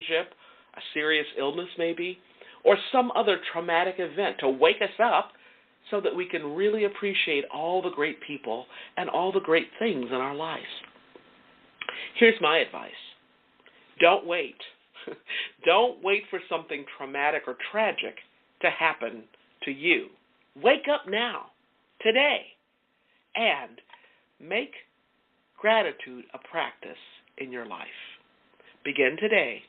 a serious illness maybe, or some other traumatic event to wake us up so that we can really appreciate all the great people and all the great things in our lives. Here's my advice. Don't wait. Don't wait for something traumatic or tragic to happen to you. Wake up now, today, and make gratitude a practice in your life. Begin today.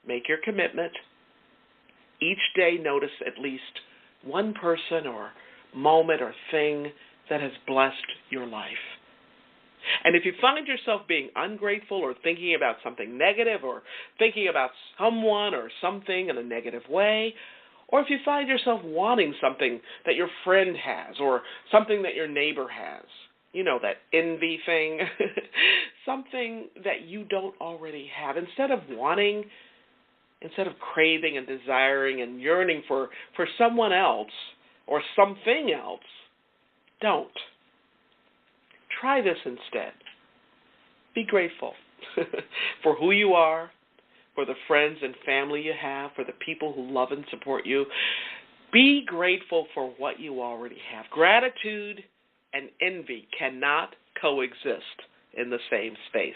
Make your commitment. Each day notice at least one person or moment or thing that has blessed your life. And if you find yourself being ungrateful or thinking about something negative or thinking about someone or something in a negative way, or if you find yourself wanting something that your friend has or something that your neighbor has, you know, that envy thing, something that you don't already have, instead of craving and desiring and yearning for someone else or something else, don't. Try this instead. Be grateful for who you are, for the friends and family you have, for the people who love and support you. Be grateful for what you already have. Gratitude and envy cannot coexist in the same space.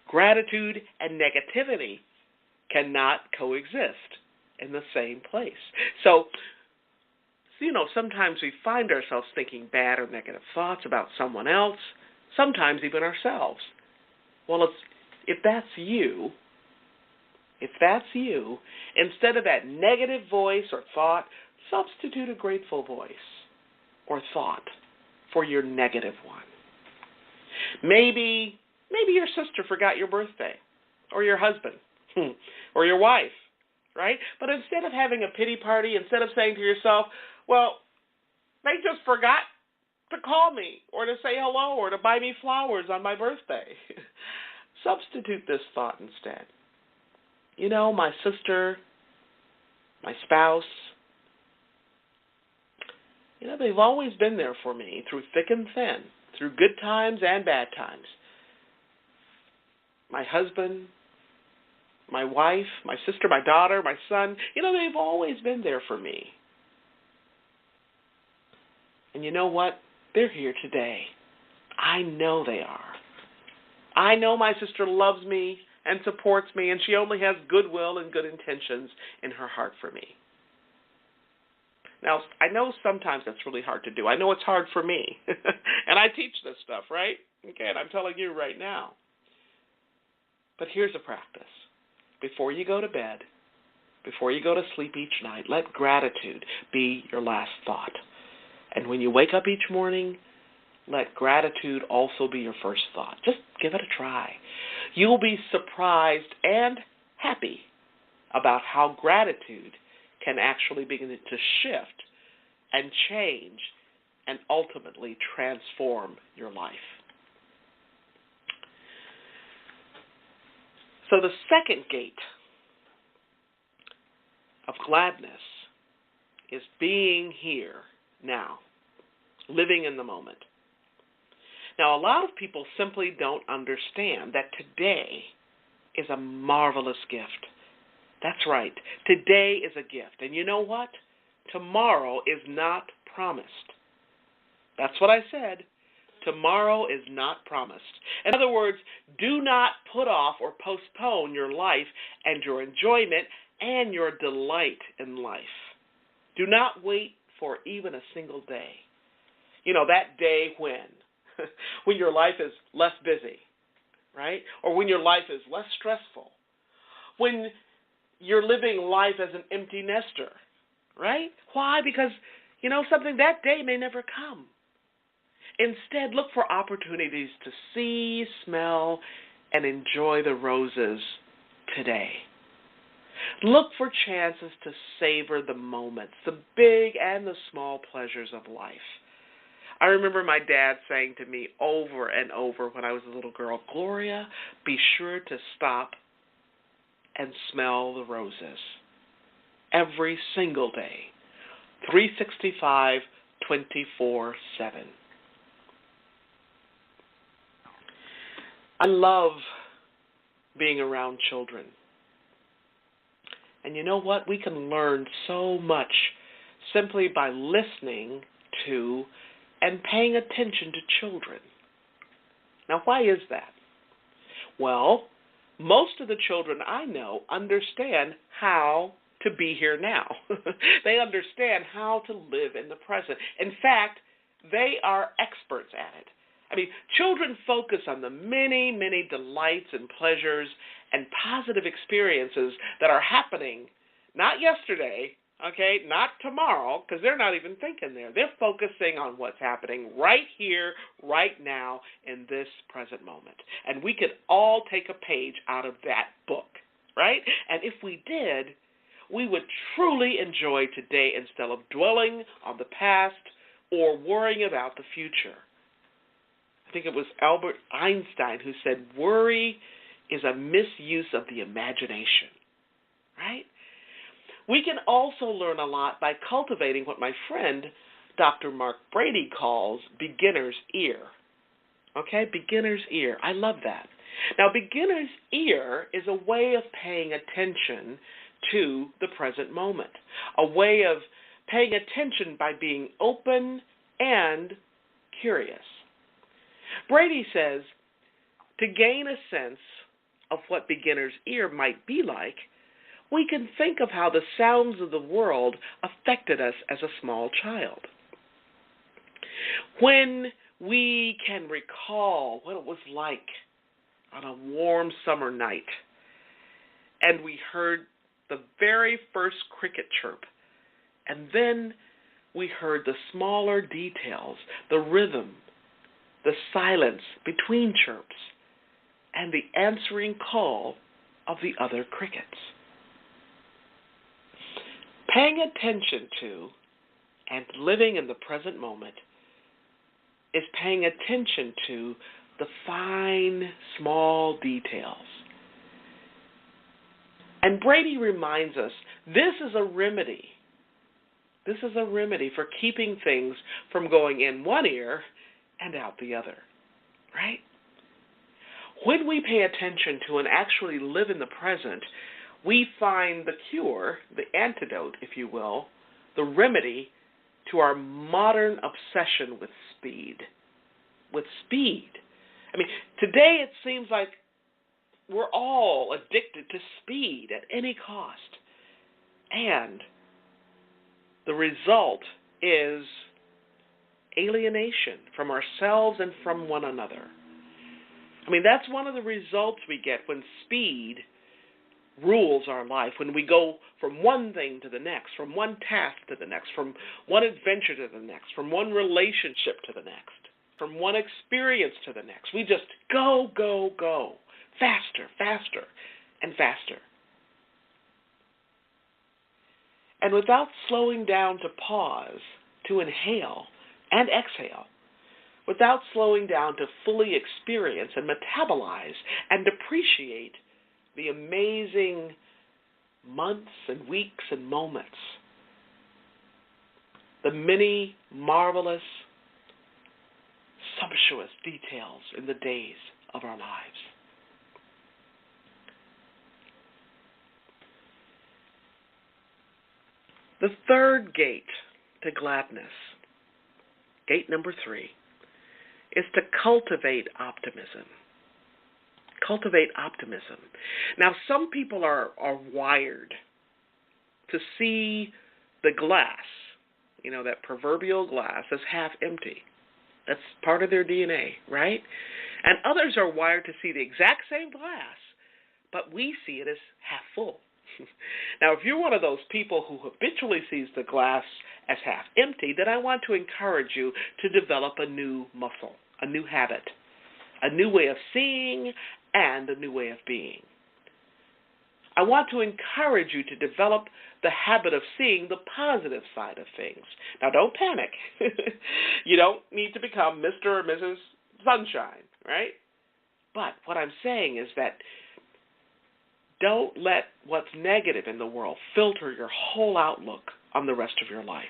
Gratitude and negativity cannot coexist in the same place. So, sometimes we find ourselves thinking bad or negative thoughts about someone else, sometimes even ourselves. Well, if that's you, instead of that negative voice or thought, substitute a grateful voice or thought for your negative one. Maybe your sister forgot your birthday, or your husband, or your wife, right? But instead of having a pity party, instead of saying to yourself, well, they just forgot to call me or to say hello or to buy me flowers on my birthday. Substitute this thought instead. My sister, my spouse, they've always been there for me through thick and thin, through good times and bad times. My husband, my wife, my sister, my daughter, my son, they've always been there for me. And you know what? They're here today. I know they are. I know my sister loves me and supports me, and she only has goodwill and good intentions in her heart for me. Now, I know sometimes that's really hard to do. I know it's hard for me. And I teach this stuff, right? Okay, and I'm telling you right now. But here's a practice. Before you go to bed, before you go to sleep each night, let gratitude be your last thought. And when you wake up each morning, let gratitude also be your first thought. Just give it a try. You'll be surprised and happy about how gratitude can actually begin to shift and change and ultimately transform your life. So the second gate of gladness is being here now, living in the moment. Now, a lot of people simply don't understand that today is a marvelous gift. That's right. Today is a gift. And you know what? Tomorrow is not promised. That's what I said. Tomorrow is not promised. In other words, do not put off or postpone your life and your enjoyment and your delight in life. Do not wait for even a single day. That day when your life is less busy, right? Or when your life is less stressful. When you're living life as an empty nester, right? Why? Because, something that day may never come. Instead, look for opportunities to see, smell, and enjoy the roses today. Look for chances to savor the moments, the big and the small pleasures of life. I remember my dad saying to me over and over when I was a little girl, Gloria, be sure to stop and smell the roses every single day, 365, 24/7. I love being around children. And you know what? We can learn so much simply by listening to and paying attention to children. Now, why is that? Well, most of the children I know understand how to be here now. They understand how to live in the present. In fact, they are experts at it. I mean, children focus on the many, many delights and pleasures and positive experiences that are happening, not yesterday, okay, not tomorrow, because they're not even thinking there. They're focusing on what's happening right here, right now, in this present moment. And we could all take a page out of that book, right? And if we did, we would truly enjoy today instead of dwelling on the past or worrying about the future. I think it was Albert Einstein who said, worry is a misuse of the imagination, right? We can also learn a lot by cultivating what my friend, Dr. Mark Brady, calls beginner's ear. Okay, beginner's ear. I love that. Now, beginner's ear is a way of paying attention to the present moment, a way of paying attention by being open and curious. Brady says, to gain a sense of what beginner's ear might be like, we can think of how the sounds of the world affected us as a small child. When we can recall what it was like on a warm summer night, and we heard the very first cricket chirp, and then we heard the smaller details, the rhythm, the silence between chirps, and the answering call of the other crickets. Paying attention to and living in the present moment is paying attention to the fine, small details. And Brady reminds us this is a remedy. This is a remedy for keeping things from going in one ear and out the other, right? When we pay attention to and actually live in the present, we find the cure, the antidote, if you will, the remedy to our modern obsession with speed. With speed. I mean, today it seems like we're all addicted to speed at any cost. And the result is alienation from ourselves and from one another. I mean, that's one of the results we get when speed rules our life, when we go from one thing to the next, from one task to the next, from one adventure to the next, from one relationship to the next, from one experience to the next. We just go, go, go, faster, faster, and faster. And without slowing down to pause, to inhale and exhale, without slowing down to fully experience and metabolize and appreciate the amazing months and weeks and moments, the many marvelous, sumptuous details in the days of our lives. The third gate to gladness, gate number 3, is to cultivate optimism. Cultivate optimism. Now, some people are wired to see the glass, that proverbial glass, as half empty. That's part of their DNA, right? And others are wired to see the exact same glass, but we see it as half full. Now, if you're one of those people who habitually sees the glass as half empty, then I want to encourage you to develop a new muscle, a new habit, a new way of seeing, and a new way of being. I want to encourage you to develop the habit of seeing the positive side of things. Now, don't panic. You don't need to become Mr. or Mrs. Sunshine, right? But what I'm saying is that don't let what's negative in the world filter your whole outlook on the rest of your life,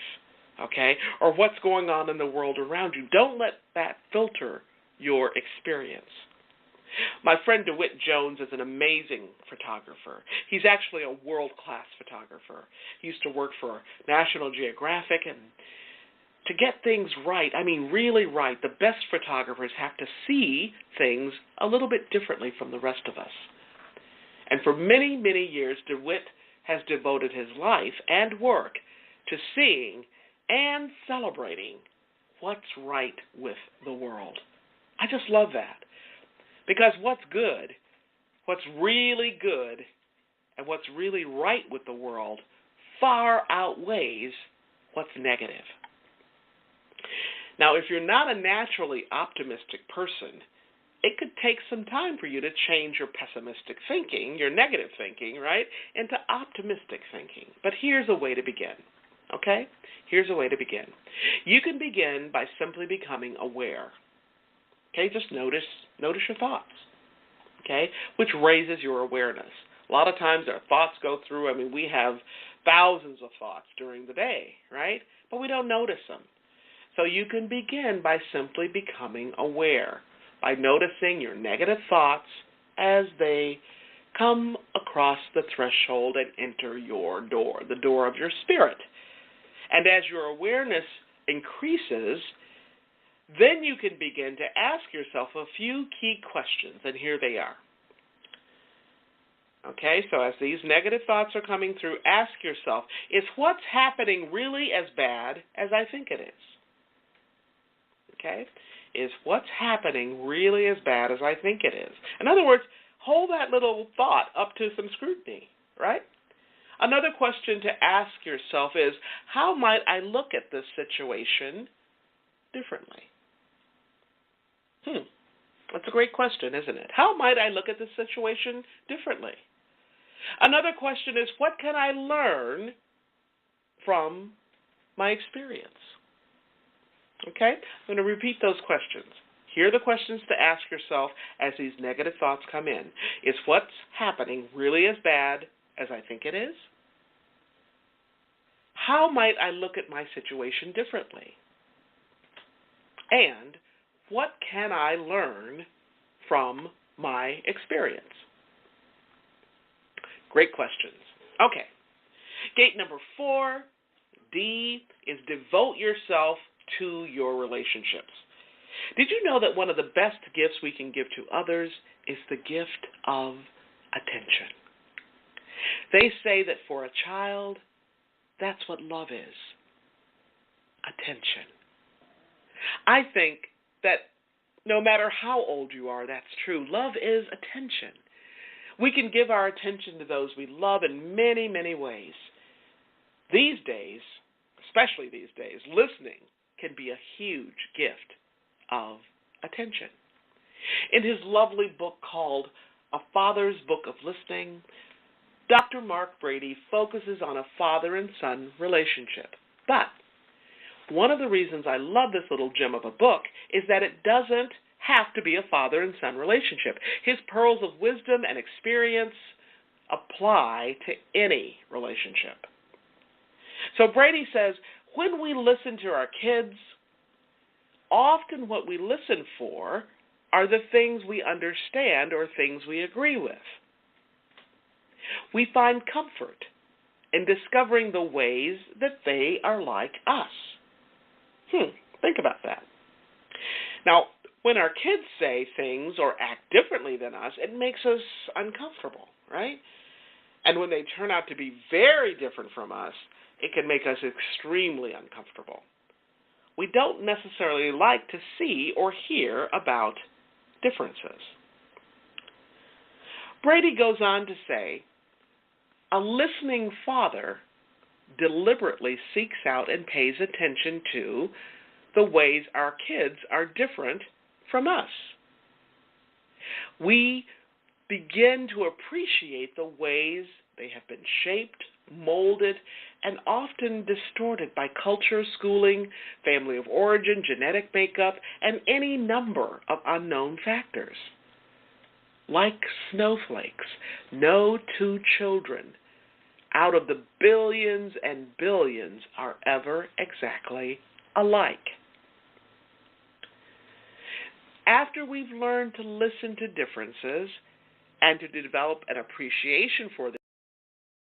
okay? Or what's going on in the world around you. Don't let that filter your experience. My friend DeWitt Jones is an amazing photographer. He's actually a world-class photographer. He used to work for National Geographic, and to get things right, I mean really right, the best photographers have to see things a little bit differently from the rest of us. And for many, many years, DeWitt has devoted his life and work to seeing and celebrating what's right with the world. I just love that. Because what's good, what's really good, and what's really right with the world far outweighs what's negative. Now, if you're not a naturally optimistic person, it could take some time for you to change your pessimistic thinking, your negative thinking, right, into optimistic thinking. But here's a way to begin, okay? Here's a way to begin. You can begin by simply becoming aware. Okay, just notice your thoughts, okay, which raises your awareness. A lot of times our thoughts go through, we have thousands of thoughts during the day, right, but we don't notice them. So you can begin by simply becoming aware, by noticing your negative thoughts as they come across the threshold and enter your door, the door of your spirit. And as your awareness increases, then you can begin to ask yourself a few key questions, and here they are. Okay, so as these negative thoughts are coming through, ask yourself, is what's happening really as bad as I think it is? Okay, is what's happening really as bad as I think it is? In other words, hold that little thought up to some scrutiny, right? Another question to ask yourself is, how might I look at this situation differently? That's a great question, isn't it? How might I look at this situation differently? Another question is, what can I learn from my experience? Okay? I'm going to repeat those questions. Here are the questions to ask yourself as these negative thoughts come in. Is what's happening really as bad as I think it is? How might I look at my situation differently? And what can I learn from my experience? Great questions. Okay. Gate number 4, D, is devote yourself to your relationships. Did you know that one of the best gifts we can give to others is the gift of attention? They say that for a child, that's what love is. Attention. I think that no matter how old you are, that's true. Love is attention. We can give our attention to those we love in many, many ways. These days, especially these days, listening can be a huge gift of attention. In his lovely book called A Father's Book of Listening, Dr. Mark Brady focuses on a father and son relationship. But one of the reasons I love this little gem of a book is that it doesn't have to be a father and son relationship. His pearls of wisdom and experience apply to any relationship. So Brady says, when we listen to our kids, often what we listen for are the things we understand or things we agree with. We find comfort in discovering the ways that they are like us. Think about that. Now, when our kids say things or act differently than us, it makes us uncomfortable, right? And when they turn out to be very different from us, it can make us extremely uncomfortable. We don't necessarily like to see or hear about differences. Brady goes on to say, a listening father deliberately seeks out and pays attention to the ways our kids are different from us. We begin to appreciate the ways they have been shaped, molded, and often distorted by culture, schooling, family of origin, genetic makeup, and any number of unknown factors. Like snowflakes, no two children out of the billions and billions are ever exactly alike. after we've learned to listen to differences and to develop an appreciation for